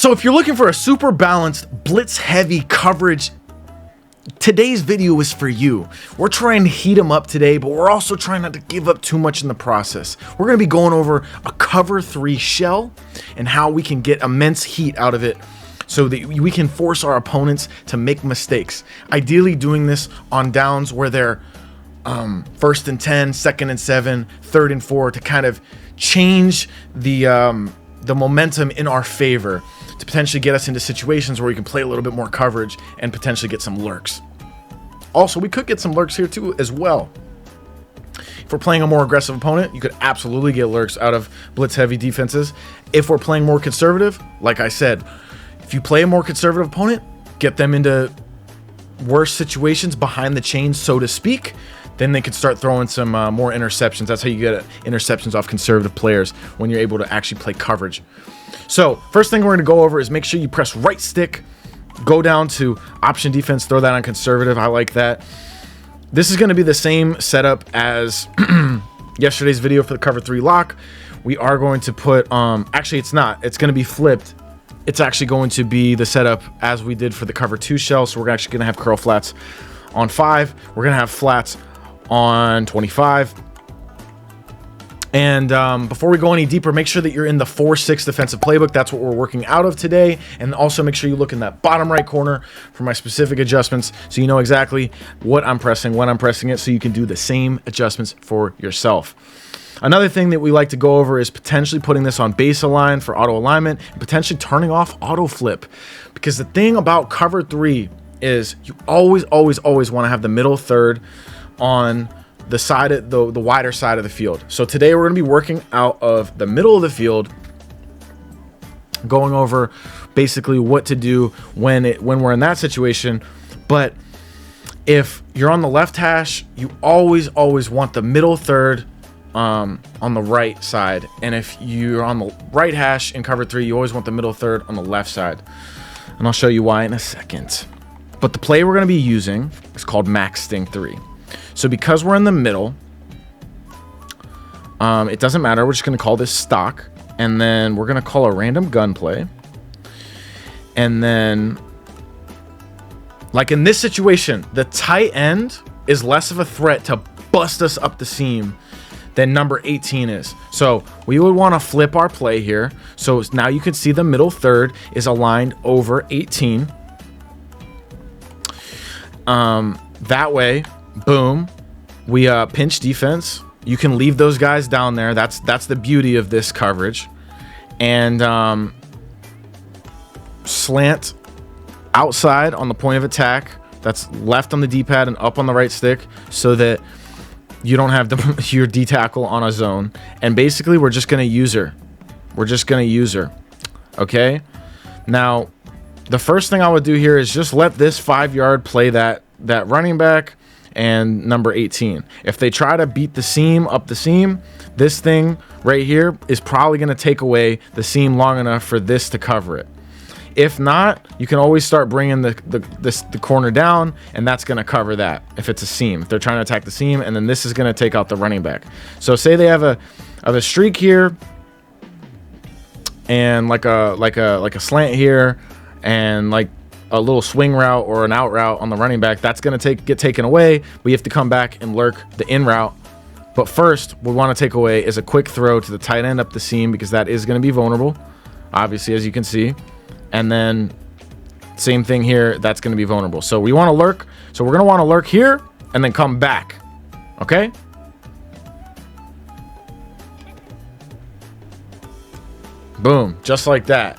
So if you're looking for a super balanced, blitz heavy coverage, today's video is for you. We're trying to heat them up today, but we're also trying not to give up too much in the process. We're going to be going over a cover 3 shell and how we can get immense heat out of it so that we can force our opponents to make mistakes. Ideally doing this on downs where they're 1st and 10, 2nd and 7, 3rd and 4 to kind of change the momentum in our favor, to potentially get us into situations where we can play a little bit more coverage and potentially get some lurks. Also, we could get some lurks here too as well. If we're playing a more aggressive opponent, you could absolutely get lurks out of blitz heavy defenses. If we're playing more conservative, like I said, if you play a more conservative opponent, get them into worse situations behind the chains, so to speak, then they could start throwing some more interceptions. That's how you get interceptions off conservative players, when you're able to actually play coverage. So first thing we're going to go over is make sure you press right stick, go down to option defense, throw that on conservative. I like that. This is going to be the same setup as yesterday's video for the cover 3 lock. We are going to put, actually it's not, it's going to be flipped. It's actually going to be the setup as we did for the cover 2 shell. So we're actually going to have curl flats on 5. We're going to have flats on 25. And before we go any deeper, make sure that you're in the 4-6 defensive playbook. That's what we're working out of today. And also make sure you look in that bottom right corner for my specific adjustments, so you know exactly what I'm pressing, when I'm pressing it, so you can do the same adjustments for yourself. Another thing that we like to go over is potentially putting this on base align for auto alignment, and potentially turning off auto flip. Because the thing about cover 3 is you always want to have the middle third on the side of the wider side of the field. So today we're going to be working out of the middle of the field, going over basically what to do when we're in that situation. But if you're on the left hash, you always want the middle third on the right side, and if you're on the right hash in cover 3, you always want the middle third on the left side. And I'll show you why in a second. But the play we're going to be using is called Max Sting 3. So because we're in the middle, it doesn't matter. We're just going to call this stock. And then we're going to call a random gun play. And then, like in this situation, the tight end is less of a threat to bust us up the seam than number 18 is. So we would want to flip our play here. So now you can see the middle third is aligned over 18. That way, boom, we pinch defense. You can leave those guys down there. That's the beauty of this coverage. And slant outside on the point of attack. That's left on the D-pad and up on the right stick, so that you don't have your D tackle on a zone. And basically we're just going to use her. Okay. Now, the first thing I would do here is just let this 5-yard play that running back and number 18. If they try to beat the seam up the seam, this thing right here is probably going to take away the seam long enough for this to cover it. If not, you can always start bringing the corner down, and that's going to cover that if it's a seam. If they're trying to attack the seam, and then this is going to take out the running back. So say they have a streak here, and like a slant here, and like a little swing route or an out route on the running back, that's going to get taken away. We have to come back and lurk the in route. But first, what we want to take away is a quick throw to the tight end up the seam, because that is going to be vulnerable, obviously, as you can see. And then same thing here, that's going to be vulnerable. So we want to lurk. So we're going to want to lurk here and then come back. Okay? Boom. Just like that.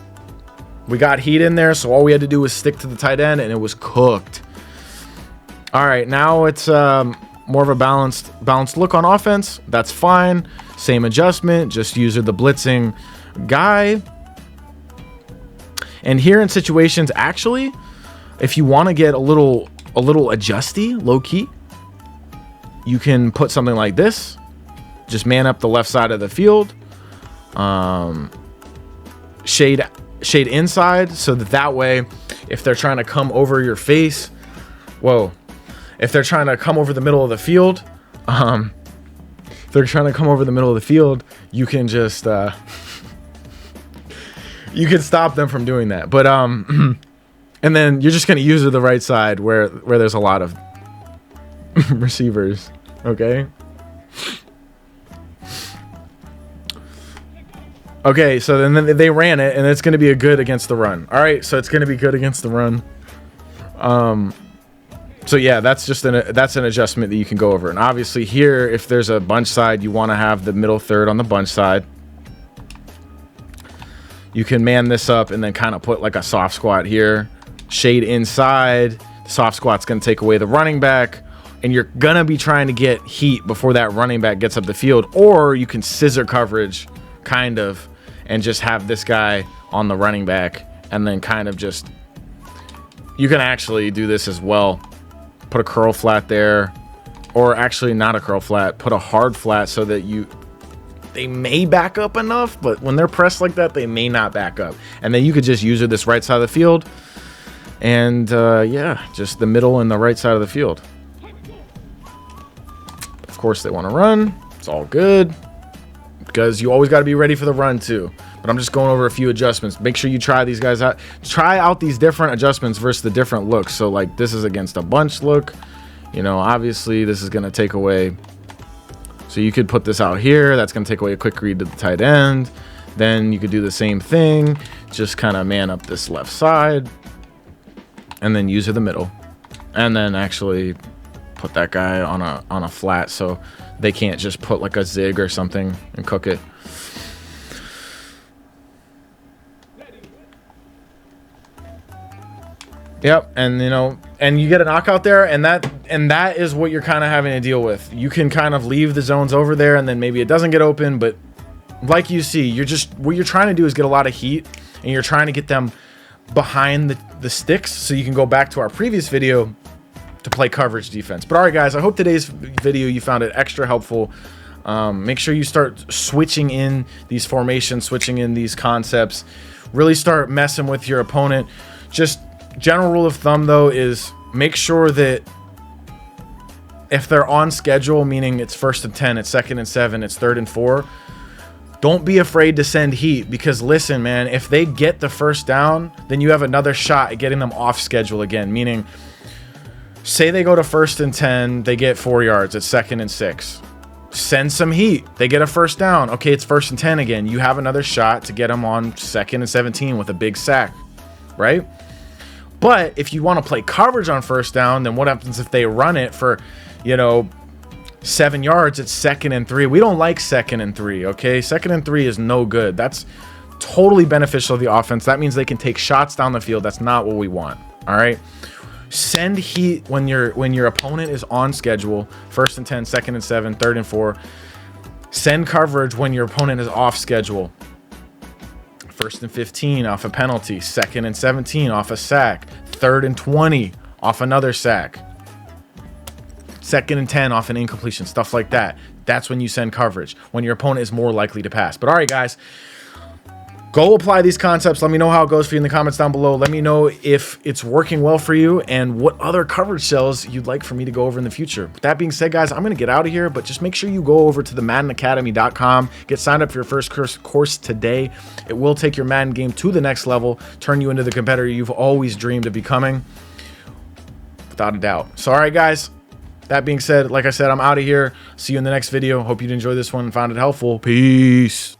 We got heat in there, so all we had to do was stick to the tight end, and it was cooked. All right, now it's more of a balanced look on offense. That's fine. Same adjustment. Just use the blitzing guy. And here in situations, actually, if you want to get a little adjusty, low key, you can put something like this. Just man up the left side of the field. Shade inside, so that way, if they're trying to come over your face, if they're trying to come over the middle of the field, you can just You can stop them from doing that. But and then you're just gonna use the right side where there's a lot of receivers. Okay. Okay, so then they ran it, and it's going to be a good against the run. All right, so it's going to be good against the run. So yeah, that's just an adjustment that you can go over. And obviously here, if there's a bunch side, you want to have the middle third on the bunch side. You can man this up and then kind of put like a soft squat here. Shade inside. The soft squat's going to take away the running back. And you're going to be trying to get heat before that running back gets up the field. Or you can scissor coverage, kind of, and just have this guy on the running back. And then kind of just... You can actually do this as well. Put a curl flat there. Or actually not a curl flat. Put a hard flat so that they may back up enough, but when they're pressed like that, they may not back up. And then you could just use this right side of the field. And yeah, just the middle and the right side of the field. Of course, they want to run. It's all good. Because you always got to be ready for the run too. But I'm just going over a few adjustments. Make sure you try these guys out. Try out these different adjustments versus the different looks. So like this is against a bunch look. You know, obviously this is going to take away. So you could put this out here. That's going to take away a quick read to the tight end. Then you could do the same thing. Just kind of man up this left side. And then use the middle. And then actually put that guy on a flat so they can't just put like a zig or something and cook it. Yep, and you know, and you get a knockout there, and that is what you're kind of having to deal with. You can kind of leave the zones over there, and then maybe it doesn't get open, but like you see, what you're trying to do is get a lot of heat, and you're trying to get them behind the sticks, so you can go back to our previous video to play coverage defense. But all right, guys, I hope today's video you found it extra helpful. Make sure you start switching in these formations, switching in these concepts. Really start messing with your opponent. Just general rule of thumb though is make sure that if they're on schedule, meaning it's 1st and 10, it's 2nd and 7, it's 3rd and 4, don't be afraid to send heat, because listen, man, if they get the first down, then you have another shot at getting them off schedule again. Meaning, say they go to 1st and 10, they get 4 yards, it's 2nd and 6. Send some heat. They get a first down. Okay, it's 1st and 10 again. You have another shot to get them on 2nd and 17 with a big sack, right? But if you want to play coverage on 1st down, then what happens if they run it for, you know, 7 yards? It's 2nd and 3. We don't like 2nd and 3, okay? 2nd and 3 is no good. That's totally beneficial to the offense. That means they can take shots down the field. That's not what we want, all right? Send heat when your opponent is on schedule. 1st and 10, 2nd and 7, 3rd and 4. Send coverage when your opponent is off schedule. 1st and 15 off a penalty. 2nd and 17 off a sack. 3rd and 20 off another sack. 2nd and 10 off an incompletion. Stuff like that. That's when you send coverage, when your opponent is more likely to pass. But all right, guys, go apply these concepts. Let me know how it goes for you in the comments down below. Let me know if it's working well for you and what other coverage cells you'd like for me to go over in the future. With that being said, guys, I'm going to get out of here, but just make sure you go over to the MaddenAcademy.com. Get signed up for your first course today. It will take your Madden game to the next level, turn you into the competitor you've always dreamed of becoming, without a doubt. So, all right, guys, that being said, like I said, I'm out of here. See you in the next video. Hope you'd enjoy this one and found it helpful. Peace.